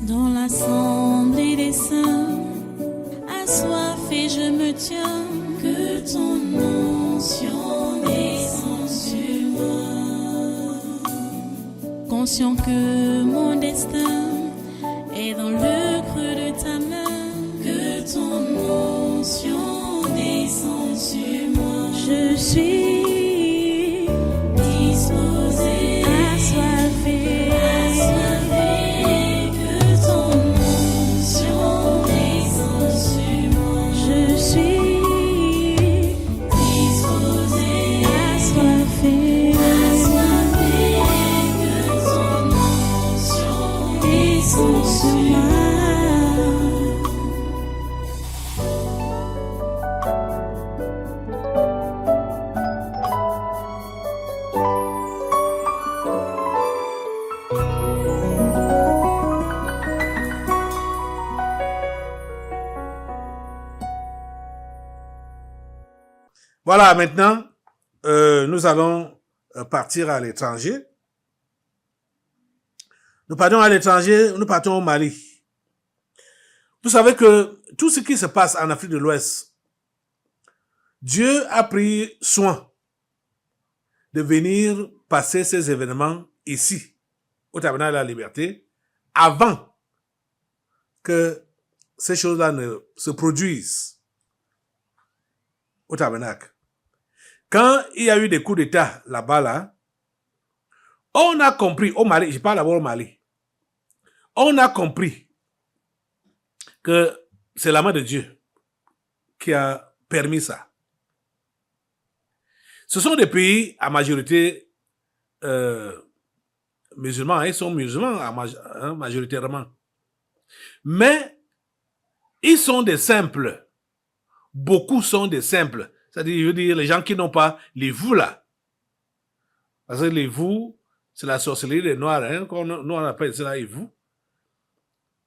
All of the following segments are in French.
Dans l'assemblée des saints, assoiffé je me tiens, que ton onction descende sur moi. Conscient que mon destin est dans le creux de ta main, que ton onction descende sur moi. Je suis disposé, assoiffé, que ton onction descende sur moi. Je suis disposé, assoiffé, que ton onction descende sur moi. Voilà, maintenant, nous allons partir à l'étranger. Nous partons à l'étranger, nous partons au Mali. Vous savez que tout ce qui se passe en Afrique de l'Ouest, Dieu a pris soin de venir passer ces événements ici, au Tabernacle de la Liberté, avant que ces choses-là ne se produisent au Tabernacle. Quand il y a eu des coups d'État là-bas, là, on a compris, au Mali, je parle d'abord au Mali, on a compris que c'est la main de Dieu qui a permis ça. Ce sont des pays à majorité musulmans, ils sont musulmans majoritairement. Mais ils sont des simples. Beaucoup sont des simples. C'est-à-dire, je veux dire, les gens qui n'ont pas les vous là. Parce que les vous, c'est la sorcellerie des Noirs, hein, nous on appelle ça les vous.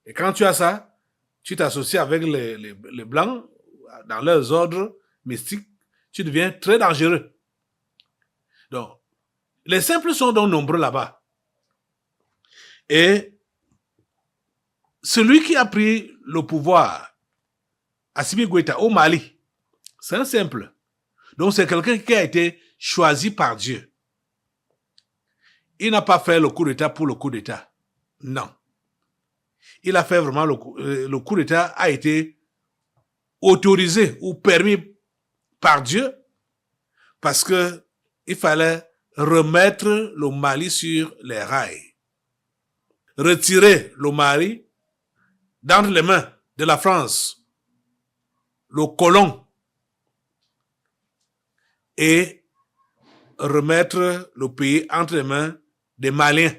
Et quand tu as ça, tu t'associes avec les Blancs, dans leurs ordres mystiques, tu deviens très dangereux. Donc, les simples sont donc nombreux là-bas. Et celui qui a pris le pouvoir, Assimi Goïta, au Mali, c'est un simple. Donc, c'est quelqu'un qui a été choisi par Dieu. Il n'a pas fait le coup d'État pour le coup d'État. Non. Il a fait vraiment le coup d'État a été autorisé ou permis par Dieu parce que il fallait remettre le Mali sur les rails. Retirer le Mali dans les mains de la France, le colon, et remettre le pays entre les mains des Maliens.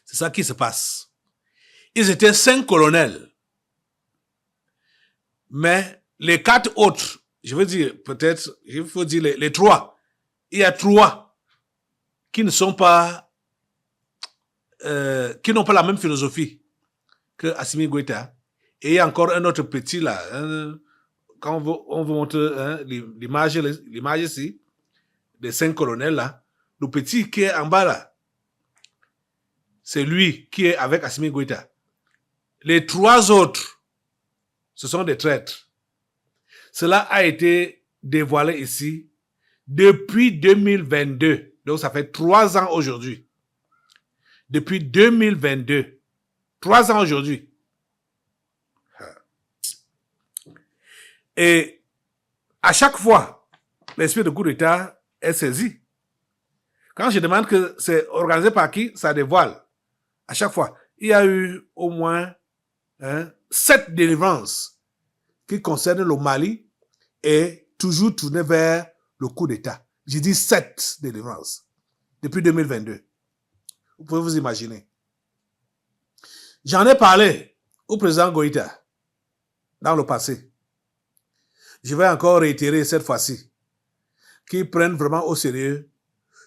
C'est ça qui se passe. Ils étaient 5 colonels. Mais les 4 autres, je veux dire, peut-être, il faut dire les 3. Il y a 3 qui ne sont pas, qui n'ont pas la même philosophie que Assimi Goïta. Et il y a encore un autre petit là, quand on vous montre l'image ici, des 5 colonels là, le petit qui est en bas là, c'est lui qui est avec Assimi Goïta. Les 3 autres, ce sont des traîtres. Cela a été dévoilé ici depuis 2022. Donc ça fait 3 ans aujourd'hui. Depuis 2022. 3 ans aujourd'hui. Et à chaque fois, l'esprit de coup d'État est saisi. Quand je demande que c'est organisé par qui, ça dévoile. À chaque fois, il y a eu au moins 7 délivrances qui concernent le Mali et toujours tournées vers le coup d'État. J'ai dit 7 délivrances depuis 2022. Vous pouvez vous imaginer. J'en ai parlé au président Goïta dans le passé. Je vais encore réitérer cette fois-ci qu'il prenne vraiment au sérieux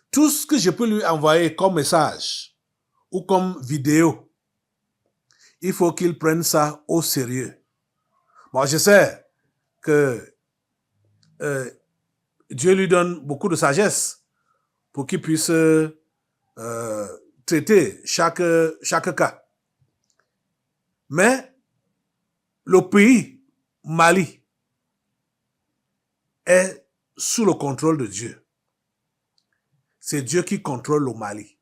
tout ce que je peux lui envoyer comme message ou comme vidéo. Il faut qu'il prenne ça au sérieux. Bon, je sais que Dieu lui donne beaucoup de sagesse pour qu'il puisse traiter chaque cas. Mais le pays, Mali, est sous le contrôle de Dieu. C'est Dieu qui contrôle le Mali.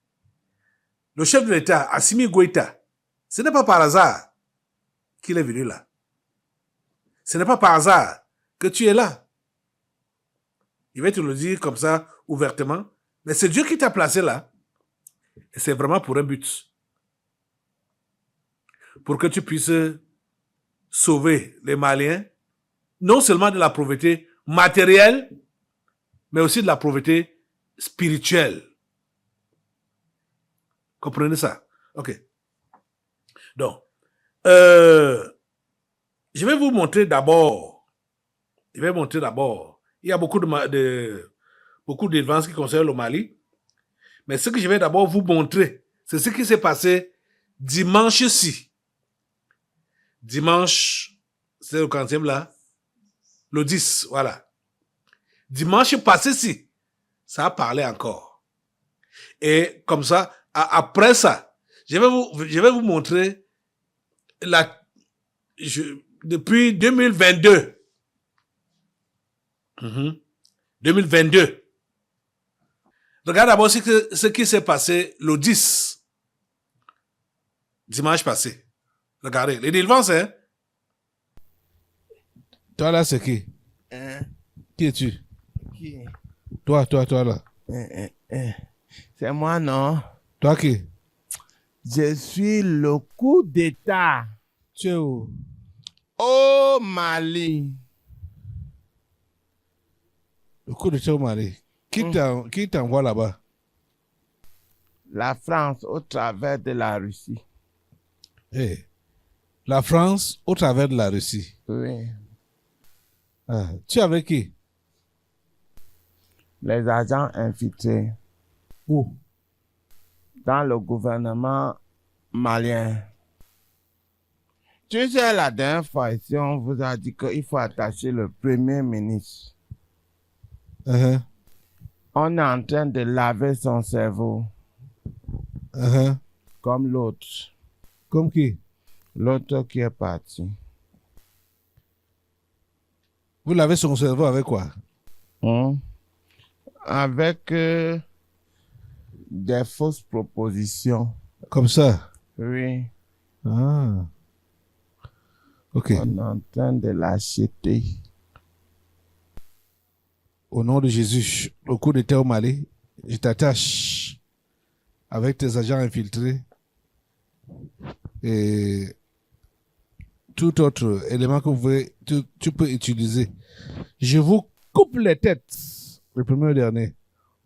Le chef de l'État, Assimi Goïta, ce n'est pas par hasard qu'il est venu là. Ce n'est pas par hasard que tu es là. Il va te le dire comme ça, ouvertement. Mais c'est Dieu qui t'a placé là. Et c'est vraiment pour un but. Pour que tu puisses sauver les Maliens, non seulement de la pauvreté matérielle, mais aussi de la pauvreté spirituelle. Comprenez ça? Ok. Donc, je vais vous montrer d'abord. Il y a beaucoup d'événements qui concernent le Mali. Mais ce que je vais d'abord vous montrer, c'est ce qui s'est passé dimanche-ci. Dimanche, c'est le 40e là. Le 10, voilà. Dimanche passé-ci, ça a parlé encore. Et comme ça, après ça, je vais vous montrer depuis 2022. 2022. Regarde d'abord ce qui s'est passé le 10. Dimanche passé. Regardez, les délivrances, hein. Toi là, c'est qui? Qui es-tu? Qui? Toi là. C'est moi, non? Toi qui? Je suis le coup d'État Tu es où? au Mali. Le coup de au Mali. Qui t'envoie là-bas? La France au travers de la Russie. Hey. La France au travers de la Russie. Oui. Ah, tu es avec qui? Les agents infiltrés Où? dans le gouvernement malien. Tu sais, la dernière fois ici, on vous a dit qu'il faut attacher le premier ministre. Uh-huh. On est en train de laver son cerveau Uh-huh. comme l'autre. Comme qui? L'autre qui est parti. Vous lavez son cerveau avec quoi? Avec des fausses propositions. Comme ça? Oui, Ah. Ok. on est en train de l'acheter. Au nom de Jésus, au coup d'État au Mali, je t'attache avec tes agents infiltrés et tout autre élément que tu peux utiliser. Je vous coupe les têtes, le premier et le dernier,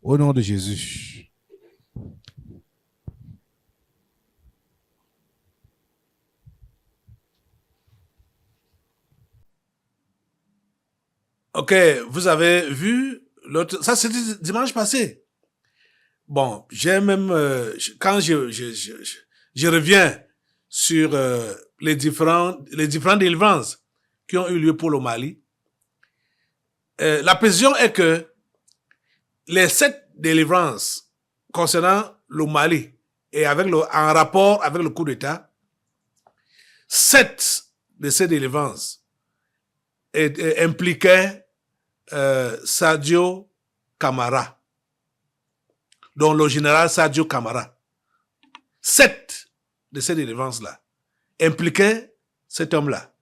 au nom de Jésus. Ok, vous avez vu l'autre. Ça, c'était dimanche passé. Bon, j'ai même quand je reviens sur les différentes délivrances qui ont eu lieu pour le Mali. La précision est que les 7 délivrances concernant le Mali et en rapport avec le coup d'État, 7 de ces délivrances impliquaient Sadio Camara, dont le général Sadio Camara. 7 de ces délivrances-là impliquaient cet homme-là,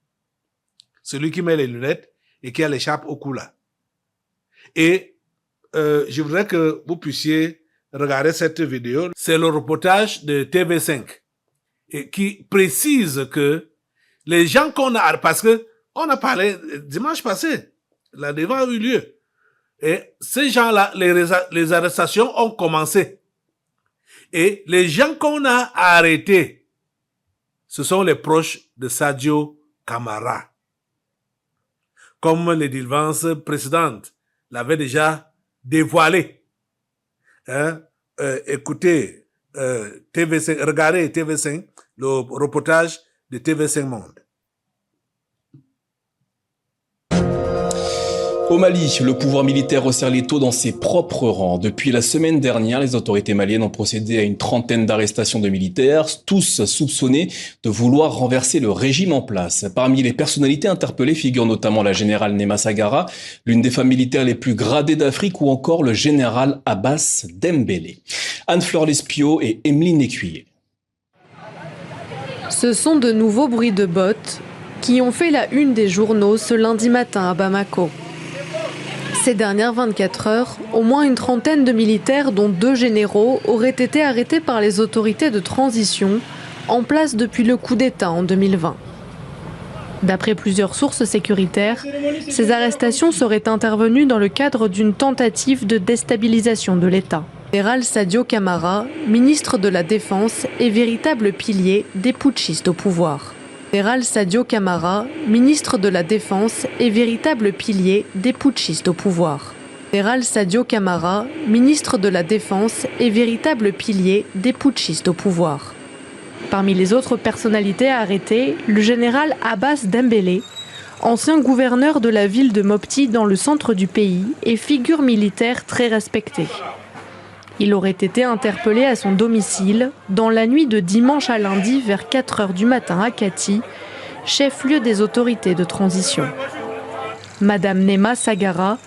celui qui met les lunettes et qui a l'écharpe au cou là. Et je voudrais que vous puissiez regarder cette vidéo. C'est le reportage de TV5 et qui précise que les gens qu'on a, parce que on a parlé dimanche passé, la débat a eu lieu. Et ces gens-là, les arrestations ont commencé. Et les gens qu'on a arrêtés, ce sont les proches de Sadio Camara. Comme les délivrances précédentes l'avaient déjà dévoilé. Hein? Écoutez, TV5, regardez TV5, le reportage de TV5 Monde. Au Mali, le pouvoir militaire resserre les taux dans ses propres rangs. Depuis la semaine dernière, les autorités maliennes ont procédé à une trentaine d'arrestations de militaires, tous soupçonnés de vouloir renverser le régime en place. Parmi les personnalités interpellées figurent notamment la générale Nema Sagara, l'une des femmes militaires les plus gradées d'Afrique, ou encore le général Abbas Dembélé. Anne-Fleur Lespio et Emeline Écuyer. Ce sont de nouveaux bruits de bottes qui ont fait la une des journaux ce lundi matin à Bamako. Ces dernières 24 heures, au moins une trentaine de militaires, dont 2 généraux, auraient été arrêtés par les autorités de transition en place depuis le coup d'État en 2020. D'après plusieurs sources sécuritaires, ces arrestations seraient intervenues dans le cadre d'une tentative de déstabilisation de l'État. Le général Sadio Camara, ministre de la Défense, est véritable pilier des putschistes au pouvoir. Le général Sadio Camara, ministre de la Défense, est véritable pilier des putschistes au pouvoir. Le général Sadio Camara, ministre de la Défense, est véritable pilier des putschistes au pouvoir. Parmi les autres personnalités arrêtées, le général Abbas Dembélé, ancien gouverneur de la ville de Mopti dans le centre du pays et figure militaire très respectée. Il aurait été interpellé à son domicile dans la nuit de dimanche à lundi vers 4 heures du matin à Kati, chef-lieu des autorités de transition. Madame Nema Sagara,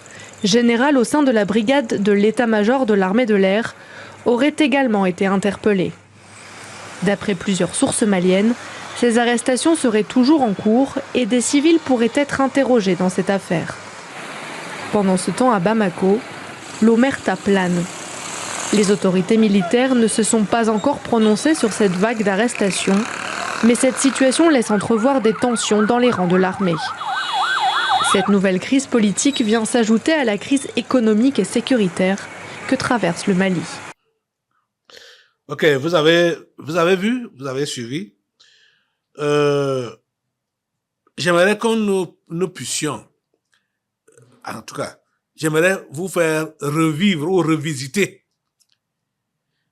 générale au sein de la brigade de l'état-major de l'armée de l'air, aurait également été interpellée. D'après plusieurs sources maliennes, ces arrestations seraient toujours en cours et des civils pourraient être interrogés dans cette affaire. Pendant ce temps à Bamako, l'omerta plane. Les autorités militaires ne se sont pas encore prononcées sur cette vague d'arrestations, mais cette situation laisse entrevoir des tensions dans les rangs de l'armée. Cette nouvelle crise politique vient s'ajouter à la crise économique et sécuritaire que traverse le Mali. Ok, vous avez vu, vous avez suivi. J'aimerais que nous puissions, en tout cas, j'aimerais vous faire revivre ou revisiter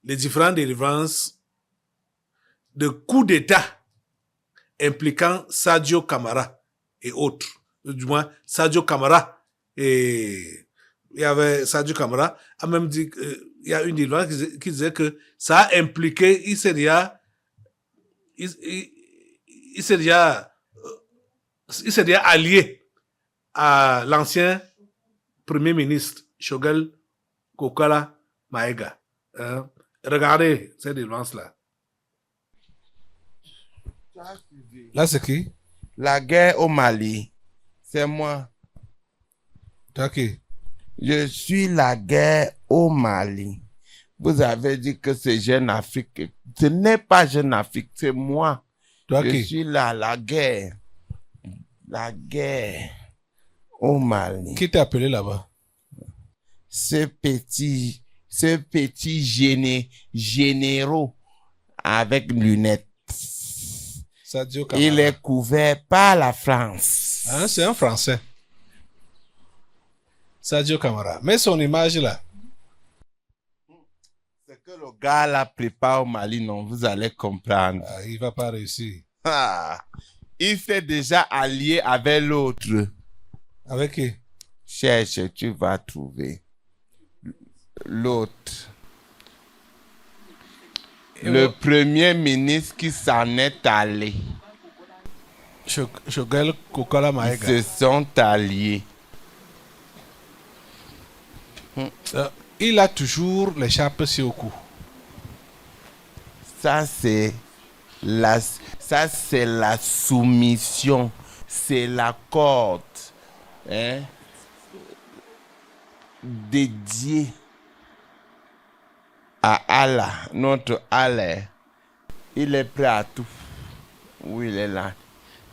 les différentes délivrances de coups d'État impliquant Sadio Camara et autres. Du moins, Sadio Camara et il y avait Sadio Camara a même dit il y a une délivrance qui disait que ça a impliqué, il s'est déjà allié à l'ancien premier ministre Choguel Kokala Maïga. Regardez cette délivrance-là. Là, c'est qui? La guerre au Mali, c'est moi. Ok. Je suis la guerre au Mali. Vous avez dit que c'est Jeune Afrique. Ce n'est pas Jeune Afrique, c'est moi. Je suis là, la guerre. La guerre au Mali. Qui t'a appelé là-bas? Ce petit généraux avec lunettes. Sadio Camara. Il est couvert par la France. Hein, c'est un Français. Sadio Camara. Mets son image là. C'est que le gars là prépare au Mali, non, vous allez comprendre. Ah, il va pas réussir. Ah, il s'est déjà allié avec l'autre. Avec qui? Cherche, tu vas trouver. L'autre. Le premier ministre qui s'en est allé. Choguel Kokala Maïga. Ils se sont alliés. Il a toujours l'écharpe sur le cou. Ça c'est la soumission, c'est la corde, hein, dédiée à Allah, notre Allah. Il est prêt à tout. Oui, il est là.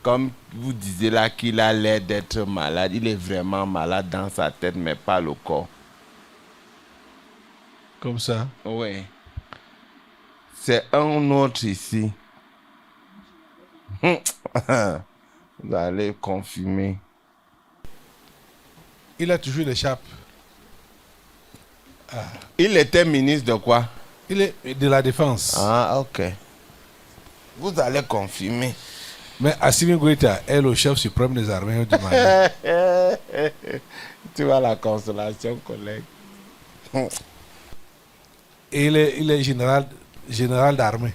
Comme vous disiez là qu'il a l'air d'être malade, il est vraiment malade dans sa tête, mais pas le corps. Comme ça? Oui. C'est un autre ici. Vous allez confirmer. Il a toujours l'écharpe. Ah. Il était ministre de quoi? Il est de la Défense. Ah, ok. Vous allez confirmer. Mais Assimi Goïta est le chef suprême des armées du Mali. Tu vois la consolation, collègue. Et il est général d'armée.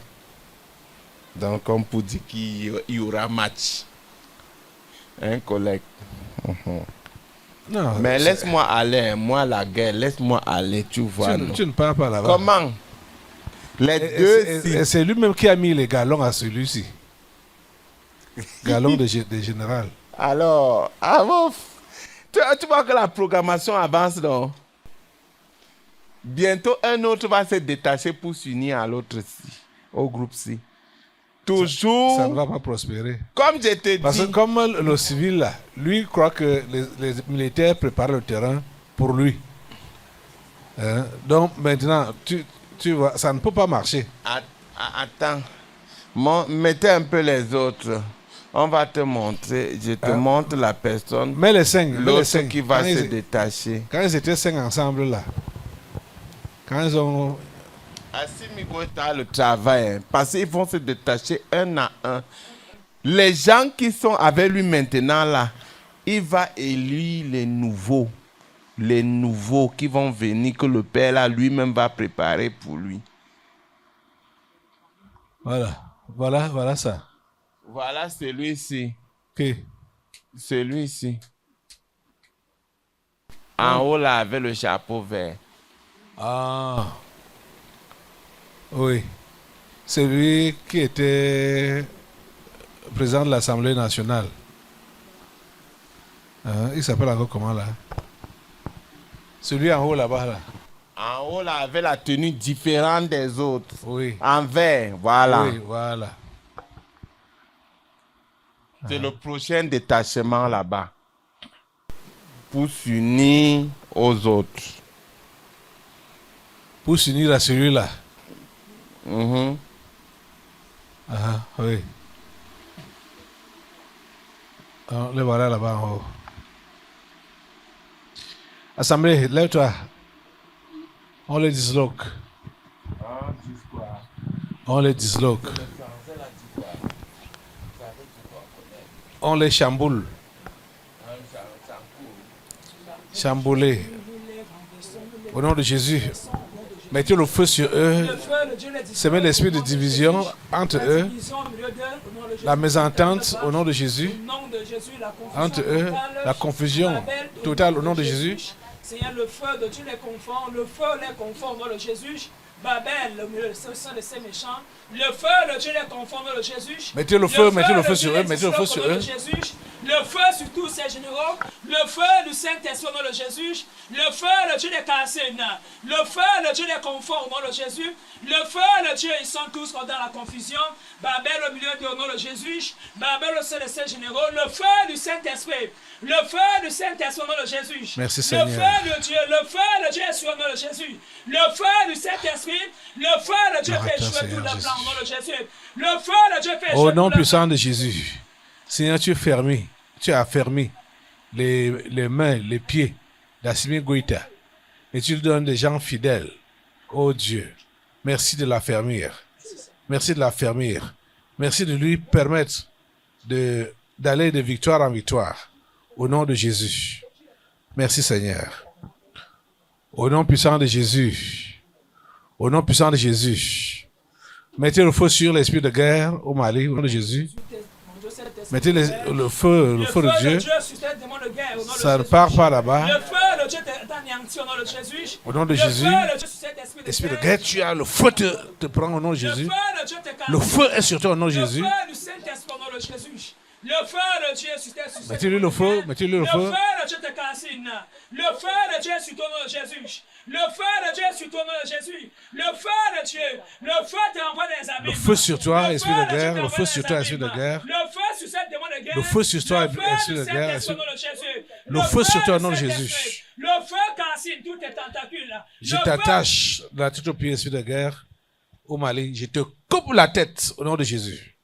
Donc, on peut dire qu'il y aura match. Hein, collègue? Non, Mais laisse-moi aller, moi, la guerre, laisse-moi aller, tu vois. Tu ne pars pas là-bas. Comment? Les deux, Et c'est lui-même qui a mis les galons à celui-ci. Galons de général. Alors, tu vois que la programmation avance, non? Bientôt, un autre va se détacher pour s'unir à l'autre-ci, au groupe-ci. Toujours. Ça ne va pas prospérer. Comme je te dis. Parce que comme le civil, là, lui croit que les militaires préparent le terrain pour lui. Hein? Donc maintenant, tu vois, ça ne peut pas marcher. Attends. Mettez un peu les autres. On va te montrer. Je te montre la personne. Mais les cinq. L'autre qui va se détacher. Quand ils étaient 5 ensemble là, quand ils ont... Assimi Goïta le travail, hein, parce qu'ils vont se détacher un à un. Les gens qui sont avec lui maintenant là, il va élire les nouveaux qui vont venir, que le père là lui-même va préparer pour lui. Voilà ça. Voilà celui-ci. Ok. Celui-ci. En haut là avec le chapeau vert. Ah. Oui. C'est lui qui était président de l'Assemblée nationale. Hein, il s'appelle encore comment là? Celui en haut là-bas là. En haut là avec la tenue différente des autres. Oui. En vert, voilà. Oui, voilà. C'est le prochain détachement là-bas. Pour s'unir aux autres. Pour s'unir à celui-là. Mhm. Ah, oui. Alors, le voilà là-bas en haut. Assemblée, lève-toi. On les disloque. On les disloque. On les chamboule. Chamboulé. Au nom de Jésus. Mettez le feu sur eux. Semez l'esprit de division entre eux. La mésentente au nom de Jésus. Entre eux. La confusion totale au nom de Jésus. Seigneur, le feu de Dieu les confond, le feu les confond au nom de Jésus. Babel, le sang de ces méchants. Le feu de Dieu les confond au nom de Jésus. Mettez le feu sur eux, mettez le feu sur eux. Le feu sur tous ces généraux. Le feu du Saint-Esprit au nom de Jésus. Le feu de Dieu les cassine. Le feu de Dieu les confond au nom de Jésus. Le feu de Dieu, ils sont tous dans la confusion. Babel au milieu du nom de Jésus. Babel au sein de ces généraux. Le feu du Saint-Esprit. Le feu du Saint-Esprit au nom de Jésus. Merci Seigneur. Le feu de Dieu est sur le nom de Jésus. Le feu du Saint-Esprit. Le feu de Dieu fait jouer tout le plan au nom de Jésus. Le feu de Dieu fait jouer Au tout nom le plan. puissant de Jésus. Seigneur, tu as fermé les mains, les pieds d'Assimi Goïta. Et tu lui donnes des gens fidèles. Oh Dieu, merci de la fermir. Merci de la fermir. Merci de lui permettre d'aller de victoire en victoire. Au nom de Jésus. Merci Seigneur. Au nom puissant de Jésus. Au nom puissant de Jésus. Mettez le feu sur l'esprit de guerre au Mali, au nom de Jésus. Mettez le feu de Dieu. Ça ne part pas là-bas. Le feu de Dieu est anéanti au nom de Jésus. Au nom de Jésus. Esprit de guerre, tu as le feu te prend au nom de Jésus. Le feu est sur toi au nom de Jésus. Le feu du Saint-Esprit au nom de Jésus. Le feu de Dieu sur tes sur Mettez-lui le feu, mettez-lui le feu. Le feu de Dieu te cassine. Le feu de Dieu sur ton nom de Jésus. Le feu de Dieu sur ton nom de Jésus. Le feu de Dieu. Le feu t'envoie des abîmes. Le feu sur toi, esprit de guerre. Le feu sur toi, esprit de guerre. Le feu sur cette démon de guerre. Le feu sur toi, esprit de guerre. Le feu sur toi au nom de Jésus. Le feu cassine toutes tes tentacules. Je t'attache la tête au pied, esprit de guerre, au Mali. Je te coupe la tête au nom de Jésus.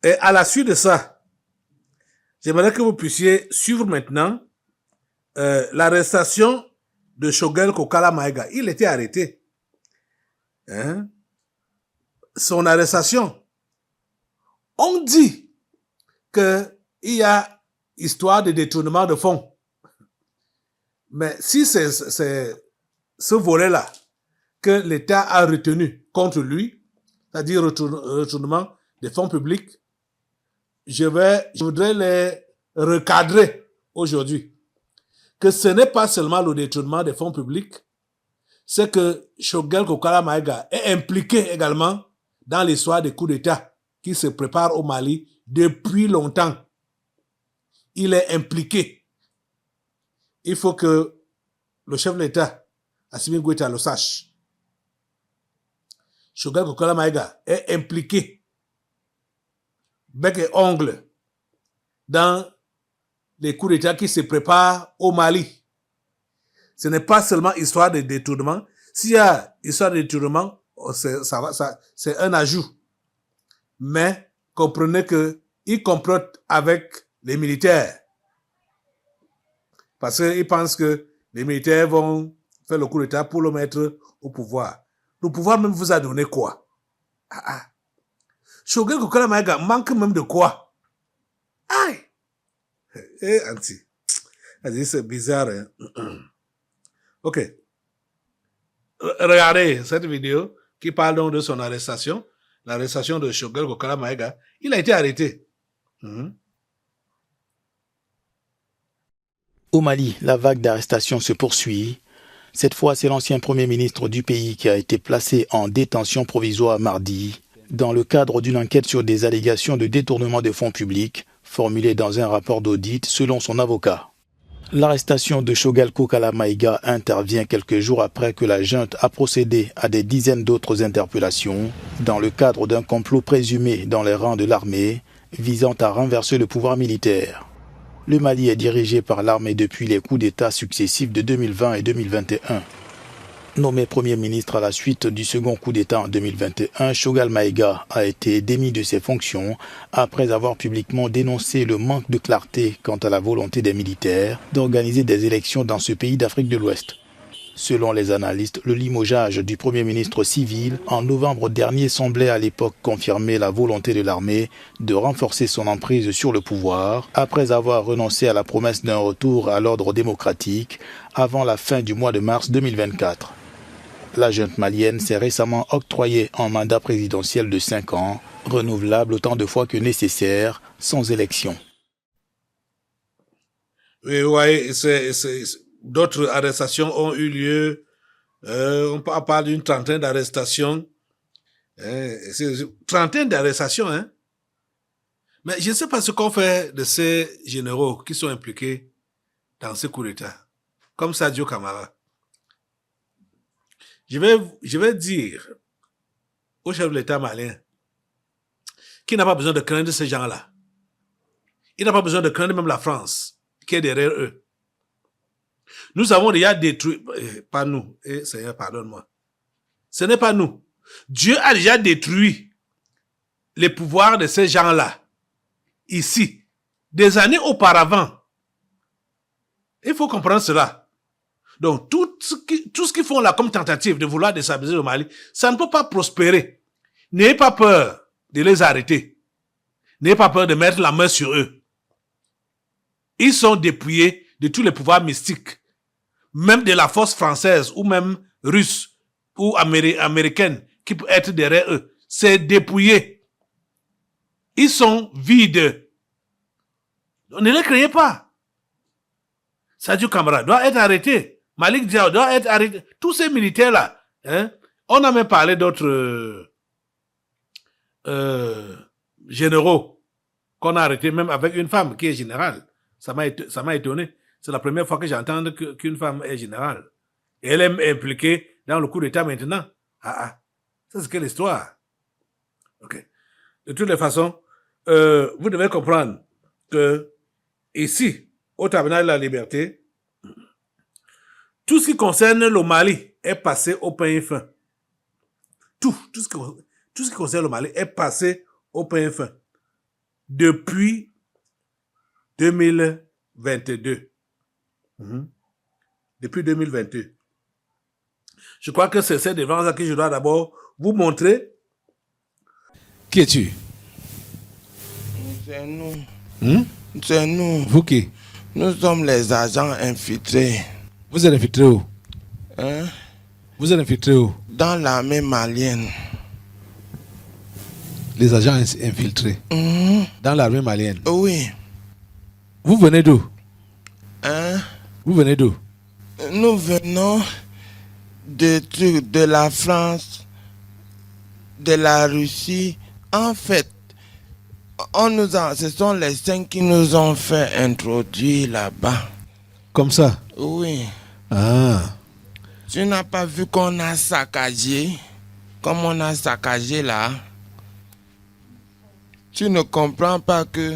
Et à la suite de ça, j'aimerais que vous puissiez suivre maintenant l'arrestation de Choguel Kokala Maïga. Il était arrêté. Hein? Son arrestation, on dit qu'il y a histoire de détournement de fonds. Mais si c'est ce volet-là que l'État a retenu contre lui, c'est-à-dire retournement des fonds publics, je voudrais les recadrer aujourd'hui. Que ce n'est pas seulement le détournement des fonds publics, c'est que Choguel Kokala Maïga est impliqué également dans l'histoire des coups d'État qui se préparent au Mali depuis longtemps. Il est impliqué. Il faut que le chef de l'État, Assimi Goïta, le sache. Choguel Kokala Maïga est impliqué, bec et ongle, dans les coups d'État qui se préparent au Mali. Ce n'est pas seulement histoire de détournement. S'il y a histoire de détournement, c'est un ajout. Mais comprenez qu'il complote avec les militaires. Parce qu'ils pensent que les militaires vont faire le coup d'État pour le mettre au pouvoir. Le pouvoir même vous a donné quoi? Choguel Kokala Maïga manque même de quoi? Aïe! Anti. C'est bizarre, hein? Ok. Regardez cette vidéo qui parle donc de son arrestation, l'arrestation de Choguel Kokala Maïga. Il a été arrêté. Au Mali, la vague d'arrestations se poursuit. Cette fois, c'est l'ancien Premier ministre du pays qui a été placé en détention provisoire mardi, dans le cadre d'une enquête sur des allégations de détournement de fonds publics, formulées dans un rapport d'audit selon son avocat. L'arrestation de Choguel Kokala Maïga intervient quelques jours après que la junte a procédé à des dizaines d'autres interpellations dans le cadre d'un complot présumé dans les rangs de l'armée visant à renverser le pouvoir militaire. Le Mali est dirigé par l'armée depuis les coups d'État successifs de 2020 et 2021. Nommé Premier ministre à la suite du second coup d'État en 2021, Choguel Maïga a été démis de ses fonctions après avoir publiquement dénoncé le manque de clarté quant à la volonté des militaires d'organiser des élections dans ce pays d'Afrique de l'Ouest. Selon les analystes, le limogeage du Premier ministre civil en novembre dernier semblait à l'époque confirmer la volonté de l'armée de renforcer son emprise sur le pouvoir après avoir renoncé à la promesse d'un retour à l'ordre démocratique avant la fin du mois de mars 2024. La junte malienne s'est récemment octroyé un mandat présidentiel de 5 ans, renouvelable autant de fois que nécessaire, sans élection. Oui, ouais, d'autres arrestations ont eu lieu. On parle d'une trentaine d'arrestations. C'est une trentaine d'arrestations, hein. Mais je ne sais pas ce qu'on fait de ces généraux qui sont impliqués dans ce coup d'État, comme Sadio Kamara. Je vais dire au chef de l'État malien qu'il n'a pas besoin de craindre ces gens-là. Il n'a pas besoin de craindre même la France qui est derrière eux. Nous avons déjà détruit, pas nous, Seigneur, pardonne-moi. Ce n'est pas nous. Dieu a déjà détruit les pouvoirs de ces gens-là, ici, des années auparavant. Il faut comprendre cela. Donc, tout ce qu'ils font là comme tentative de vouloir déstabiliser le Mali, ça ne peut pas prospérer. N'ayez pas peur de les arrêter. N'ayez pas peur de mettre la main sur eux. Ils sont dépouillés de tous les pouvoirs mystiques, même de la force française ou même russe ou américaine qui peut être derrière eux. C'est dépouillé. Ils sont vides. Ne les craignez pas. Sadio Kamara doit être arrêté. Malik Diaw doit être arrêté. Tous ces militaires-là, hein, on a même parlé d'autres généraux qu'on a arrêtés, même avec une femme qui est générale. Ça m'a étonné. C'est la première fois que j'entends qu'une femme est générale. Et elle est impliquée dans le coup d'État maintenant. Ça c'est quelle histoire? Ok. De toutes les façons, vous devez comprendre que ici, au Tabernacle de la Liberté, tout ce qui concerne le Mali est passé au pain fin. Tout ce qui concerne le Mali est passé au pain fin. Depuis 2022. Depuis 2022. Je crois que c'est devant ça que je dois d'abord vous montrer. Qui es-tu? C'est nous. C'est nous. Vous qui? Nous sommes les agents infiltrés. Vous êtes infiltré où? Hein? Vous êtes infiltré où? Dans l'armée malienne. Les agents infiltrés. Dans l'armée malienne. Oui. Vous venez d'où? Hein? Vous venez d'où? Nous venons de la France, de la Russie. En fait, ce sont les 5 qui nous ont fait introduire là-bas. Comme ça? Oui. Ah. Tu n'as pas vu qu'on a saccagé? Comme on a saccagé là? Tu ne comprends pas que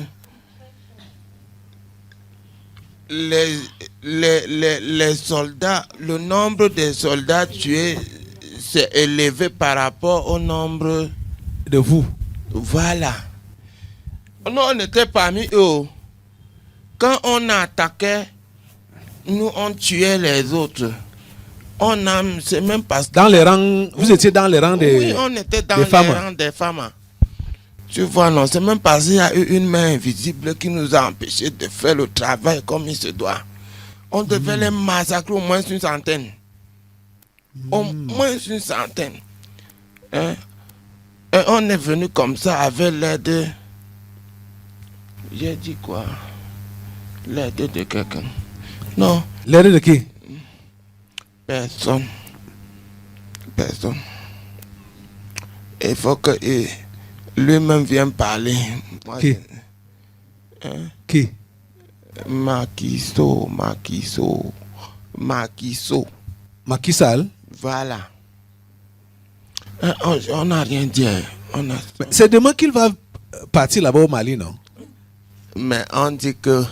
les soldats, le nombre de soldats tués s'est élevé par rapport au nombre de vous. Voilà. Nous, on était parmi eux. Quand on attaquait, nous, on tuait les autres. C'est même pas... Dans les rangs, vous étiez dans les rangs des Oui, on était dans les les femmes. rangs des femmes. Tu vois, non, c'est même parce qu'il y a eu une main invisible qui nous a empêchés de faire le travail comme il se doit. On devait les massacrer au moins une centaine. Au moins une centaine. Hein? Et on est venu comme ça avec l'aide. J'ai dit quoi? L'aide de quelqu'un. Non. L'aide de qui? Personne. Personne. Il faut que lui-même vienne parler. Moi, qui? Hein? Qui? Makiso. Macky Sall? Voilà. On n'a rien dit. C'est demain qu'il va partir là-bas au Mali, non? Mais on dit que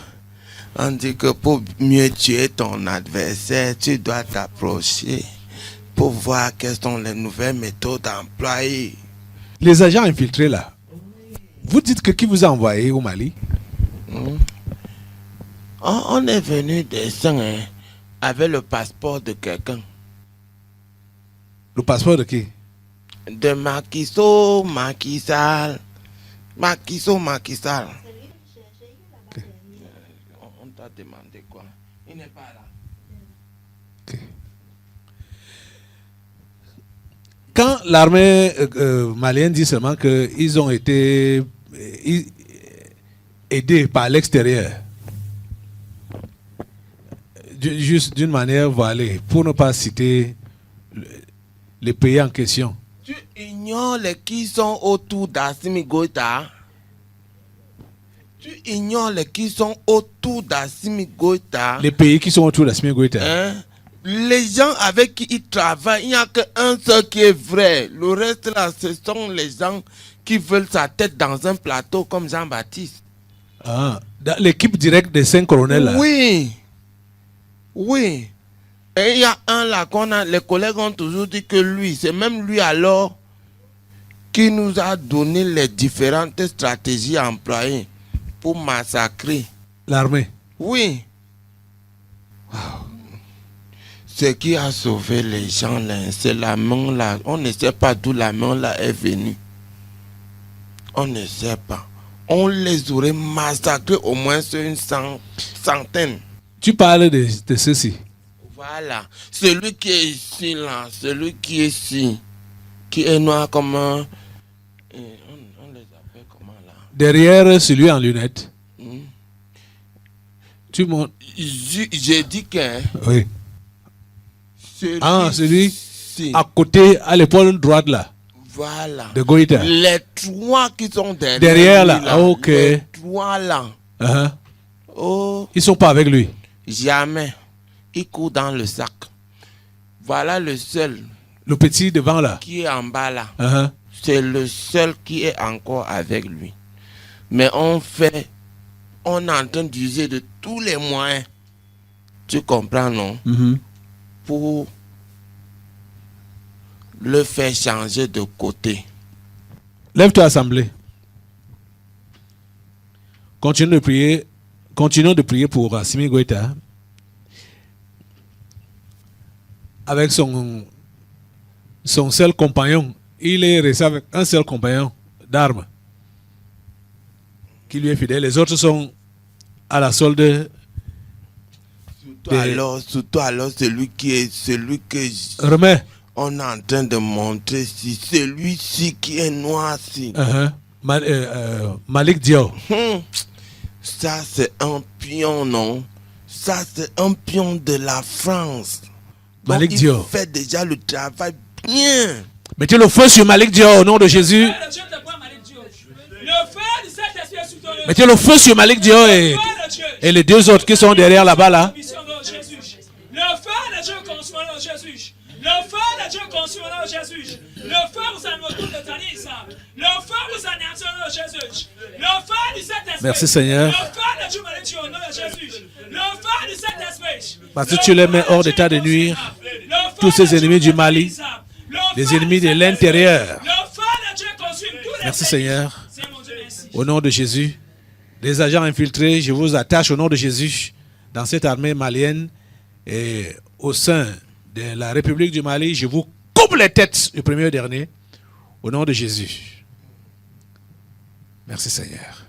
pour mieux tuer ton adversaire, tu dois t'approcher pour voir quelles sont les nouvelles méthodes employées. Les agents infiltrés là, vous dites que qui vous a envoyé au Mali? On est venu des Saints avec le passeport de quelqu'un. Le passeport de qui? De Macky Sall. Okay. On t'a demandé quoi? Il n'est pas là. Okay. Quand l'armée malienne dit seulement qu'ils ont été aidés par l'extérieur, juste d'une manière voilée, pour ne pas citer les pays en question. Tu ignores les qui sont autour d'Assimi Goïta. Les pays qui sont autour d'Assimi Goïta. Hein? Les gens avec qui ils travaillent, il n'y a qu'un seul qui est vrai. Le reste là, ce sont les gens qui veulent sa tête dans un plateau comme Jean-Baptiste. Ah, l'équipe directe des 5 colonels là. Oui. Et il y a un là les collègues ont toujours dit que lui, c'est même lui alors qui nous a donné les différentes stratégies employées pour massacrer. L'armée. Oui. Wow. Ce qui a sauvé les gens là, c'est la main là. On ne sait pas d'où la main là est venue. On ne sait pas. On les aurait massacrés au moins sur une centaine. Tu parles de ceci. Voilà. Celui qui est ici là, celui qui est ici, qui est noir comme un... On les appelle comment là? Derrière celui en lunettes. Tu montes. J'ai dit que... Oui. Celui à côté, à l'épaule droite là. Voilà. De Goïta. Les 3 qui sont derrière là. Ok. Les 3 là. Oh. Ils sont pas avec lui. Jamais. Il court dans le sac. Voilà le seul. Le petit devant là. Qui est en bas là. C'est le seul qui est encore avec lui. Mais on est en train d'user de tous les moyens. Tu comprends, non? Pour le faire changer de côté. Lève-toi, assemblée. Continuons de prier pour Assimi Goïta avec son seul compagnon. Il est resté avec un seul compagnon d'armes qui lui est fidèle. Les autres sont à la solde. Surtout alors celui que Remets. on est en train de montrer, si celui-ci qui est noir, si. Malik Diaw. Ça, c'est un pion, non? Ça, c'est un pion de la France. Donc, Malik Diaw. Il fait déjà le travail bien. Mettez le feu sur Malik Diaw au nom de Jésus. Mettez le feu sur Malik Diaw et les deux autres qui sont derrière là-bas là. Le feu de Dieu consume le Jésus. Le feu de Dieu consume le Jésus. Le feu vous en retourne de Tanis. Le feu vous en le Jésus. Le feu du Saint-Esprit. Merci Seigneur. Le feu de Dieu malédiction au nom de Jésus. Le feu du Saint-Esprit. Parce que tu les mets hors d'état de nuire. Tous ces ennemis du Mali. Les ennemis de l'intérieur. Merci Seigneur. Au nom de Jésus. Les agents infiltrés, je vous attache au nom de Jésus dans cette armée malienne et au sein de la République du Mali. Je vous coupe les têtes du premier au dernier au nom de Jésus. Merci Seigneur.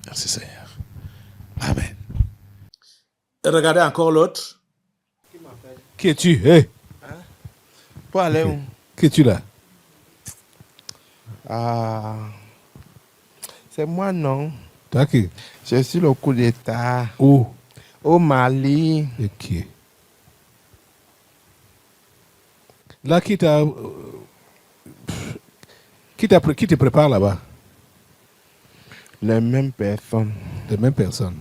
Merci Seigneur. Amen. Regardez encore l'autre. Qui es-tu? Hey. Pour aller où? Qui es-tu là? Ah, c'est moi, non? Toi qui? Je suis le coup d'État. Où? Au Mali. Et qui? Là, qui te prépare là-bas? Les mêmes personnes. Les mêmes personnes.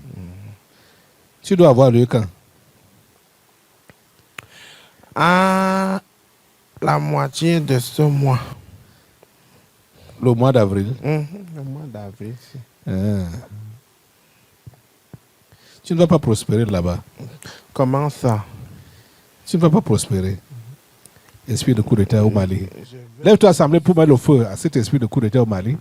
Tu dois avoir lieu quand? À la moitié de ce mois. Le mois d'avril. Le mois d'avril. Tu ne vas pas prospérer là-bas. Comment ça? Tu ne vas pas prospérer. Esprit de coup d'État au Mali. Lève-toi assemblée pour mettre le feu à cet esprit de coup d'État au Mali.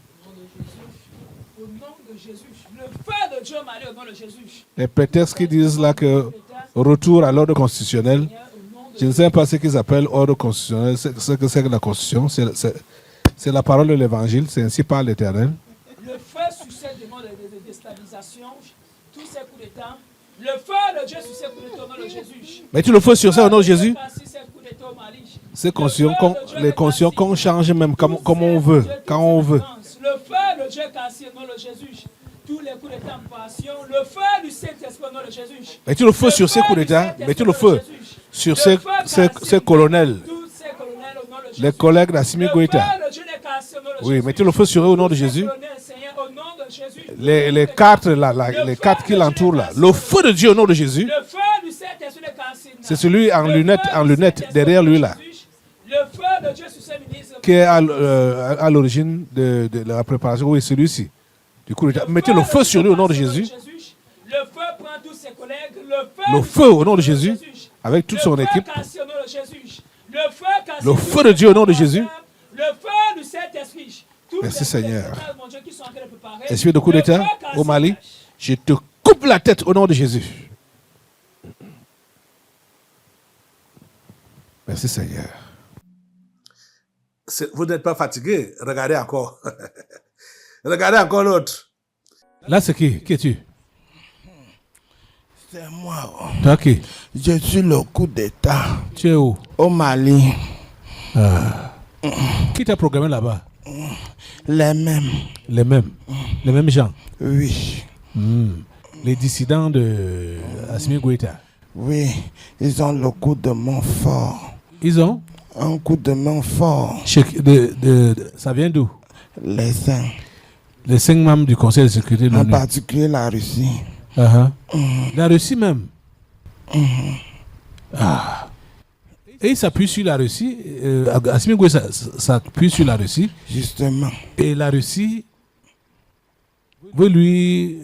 Au nom de Jésus. Le feu de Dieu Mali au nom de Jésus. Les prétextes qui disent là que retour à l'ordre constitutionnel, je ne sais pas ce qu'ils appellent ordre constitutionnel, ce que c'est que la constitution. C'est la parole de l'évangile, c'est ainsi par l'Éternel. Le feu sur cette demande de déstabilisation, tous ces coups d'État, le feu de Dieu sur ces coups d'État au nom de Jésus. Mettez le feu sur ça au nom de Jésus. C'est les consciences qu'on change même comme on veut, quand on veut. Le feu de Dieu cassé au nom de Jésus. Tous les coups d'État en passion, le feu du Saint-Esprit au nom de Jésus. Mettez le feu sur ces coups d'État, mettez le feu sur ces colonels, les collègues d'Assimi Goïta. Oui, mettez le feu sur eux au nom de Jésus. Les cartes qui l'entourent là. Le feu de Dieu au nom de Jésus. C'est celui en lunettes derrière lui là. Qui est à l'origine de la préparation. Oui, celui-ci. Du coup, mettez le feu sur lui au nom de Jésus. Le feu prend tous ses collègues. Le feu au nom de Jésus. Avec toute son équipe. Le feu de Dieu au nom de Jésus. Le feu du Saint-Esprit. Merci Seigneur. Esprit de coup d'État au Mali, je te coupe la tête au nom de Jésus. Merci Seigneur. Vous n'êtes pas fatigué? Regardez encore. Regardez encore l'autre. Là, c'est qui? Qui es-tu? C'est moi. Toi qui? Je suis le coup d'État. Tu es où? Au Mali. Qui t'a programmé là-bas? Les mêmes. Les mêmes gens? Oui. Les dissidents de Assimi Goïta? Oui, ils ont le coup de main fort. Ils ont? Un coup de main fort. Ça vient d'où? Les 5. Les 5 membres du Conseil de sécurité de l'ONU. En particulier la Russie. La Russie même. Et il s'appuie sur la Russie. Assimi Goïta s'appuie sur la Russie. Justement. Et la Russie veut lui...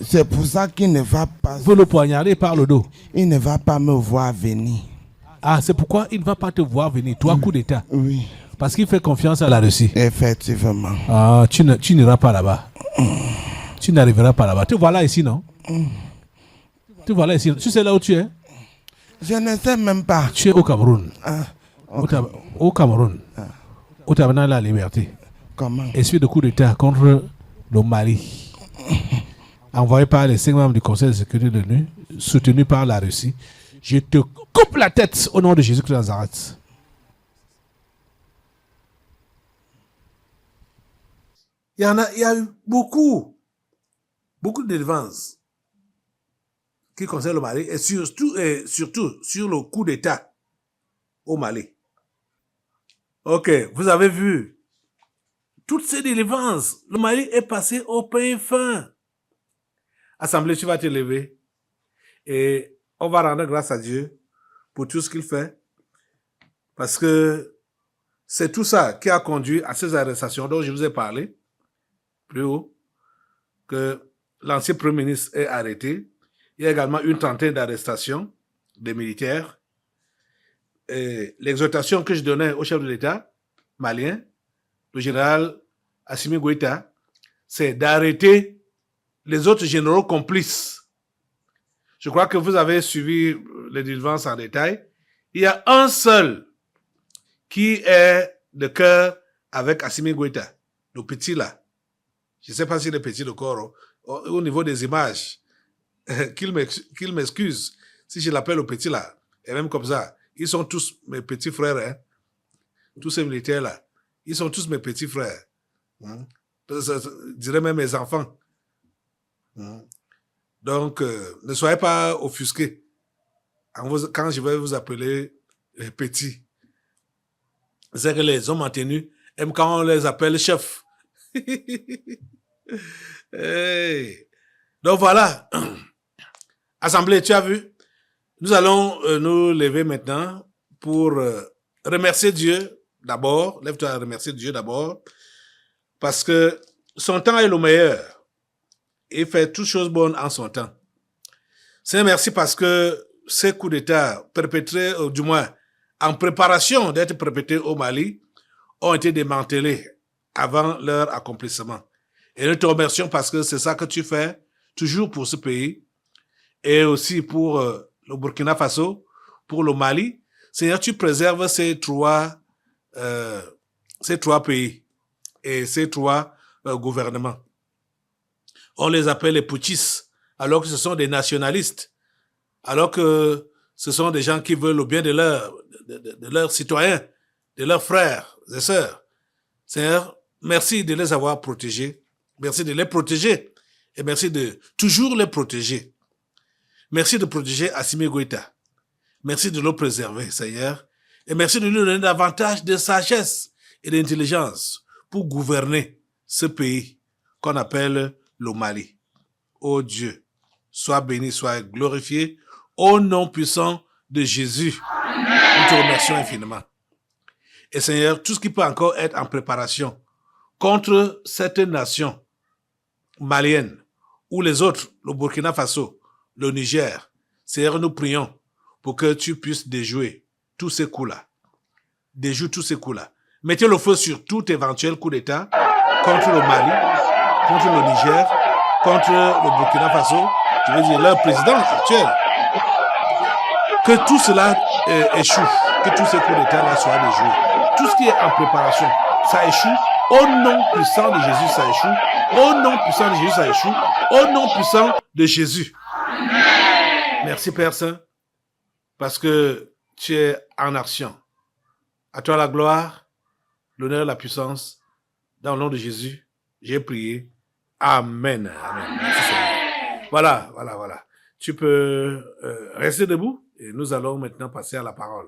c'est pour ça qu'il ne va pas... veut le poignarder par le dos. Il ne va pas me voir venir. Ah, c'est pourquoi il ne va pas te voir venir. Toi, coup d'État. Oui. Parce qu'il fait confiance à la Russie. Effectivement. Ah, tu n'iras pas là-bas. Tu n'arriveras pas là-bas. Tu vois là ici, non? Tu vois là ici. Tu sais là où tu es? Je ne sais même pas. Tu es au Cameroun. Au Cameroun. Où tu as maintenant la liberté. Comment? Esprit de coup d'État contre le Mali. Envoyé par les 5 membres du Conseil de sécurité de l'ONU, soutenu par la Russie. Je te coupe la tête au nom de Jésus-Christ de Nazareth. Il y a eu beaucoup de délivrances qui concernent le Mali et surtout sur le coup d'État au Mali. Ok, vous avez vu toutes ces délivrances. Le Mali est passé au pain fin. Assemblée, tu vas te lever et on va rendre grâce à Dieu pour tout ce qu'il fait parce que c'est tout ça qui a conduit à ces arrestations dont je vous ai parlé plus haut, que l'ancien Premier ministre est arrêté. Il y a également une trentaine d'arrestations des militaires. Et l'exhortation que je donnais au chef de l'État malien, le général Assimi Goïta, c'est d'arrêter les autres généraux complices. Je crois que vous avez suivi les délivrances en détail. Il y a un seul qui est de cœur avec Assimi Goïta, le petit là. Je ne sais pas s'il est petit de corps. Au niveau des images, qu'il m'excuse si je l'appelle le petit là. Et même comme ça, ils sont tous mes petits frères. Hein? Tous ces militaires-là. Ils sont tous mes petits frères. Je dirais même mes enfants. Donc, ne soyez pas offusqués quand je vais vous appeler petits. C'est que les hommes en tenue aiment quand on les appelle chefs. Hey. Donc voilà. Assemblée, tu as vu? Nous allons nous lever maintenant pour remercier Dieu d'abord. Lève-toi à remercier Dieu d'abord. Parce que son temps est le meilleur. Il fait toutes choses bonnes en son temps. Seigneur, merci parce que ces coups d'État perpétrés, du moins en préparation d'être perpétrés au Mali, ont été démantelés avant leur accomplissement. Et nous te remercions parce que c'est ça que tu fais toujours pour ce pays et aussi pour le Burkina Faso, pour le Mali. Seigneur, tu préserves ces trois pays et ces trois gouvernements. On les appelle les putschistes, alors que ce sont des nationalistes, alors que ce sont des gens qui veulent le bien de leurs citoyens, de leurs frères et sœurs. Seigneur, merci de les avoir protégés. Merci de les protéger. Et merci de toujours les protéger. Merci de protéger Assimi Goïta. Merci de le préserver, Seigneur. Et merci de lui donner davantage de sagesse et d'intelligence pour gouverner ce pays qu'on appelle le Mali. Ô Dieu, sois béni, sois glorifié. Au nom puissant de Jésus, nous te remercions infiniment. Et Seigneur, tout ce qui peut encore être en préparation contre cette nation malienne ou les autres, le Burkina Faso, le Niger, Seigneur, nous prions pour que tu puisses déjouer tous ces coups-là. Déjoue tous ces coups-là. Mettez le feu sur tout éventuel coup d'État contre le Mali, contre le Niger, contre le Burkina Faso, je veux dire leur président actuel. Que tout cela échoue, que tous ces coups d'État-là soient déjoués. Tout ce qui est en préparation, ça échoue. Au nom puissant de Jésus, ça échoue. Au nom puissant de Jésus, ça échoue. Au nom puissant de Jésus. Merci Père Saint, parce que tu es en action. À toi la gloire, l'honneur, la puissance. Dans le nom de Jésus, j'ai prié. Amen. Amen. Merci Seigneur. Voilà. Tu peux rester debout et nous allons maintenant passer à la parole.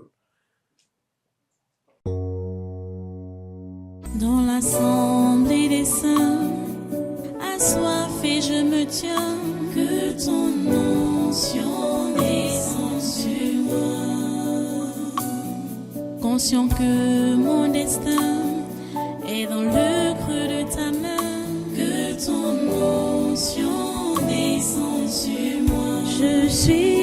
Dans l'assemblée des saints, assoiffé je me tiens, que ton onction descende sur moi. Conscient que mon destin est dans le creux de ta main, que ton onction descende sur moi. Je suis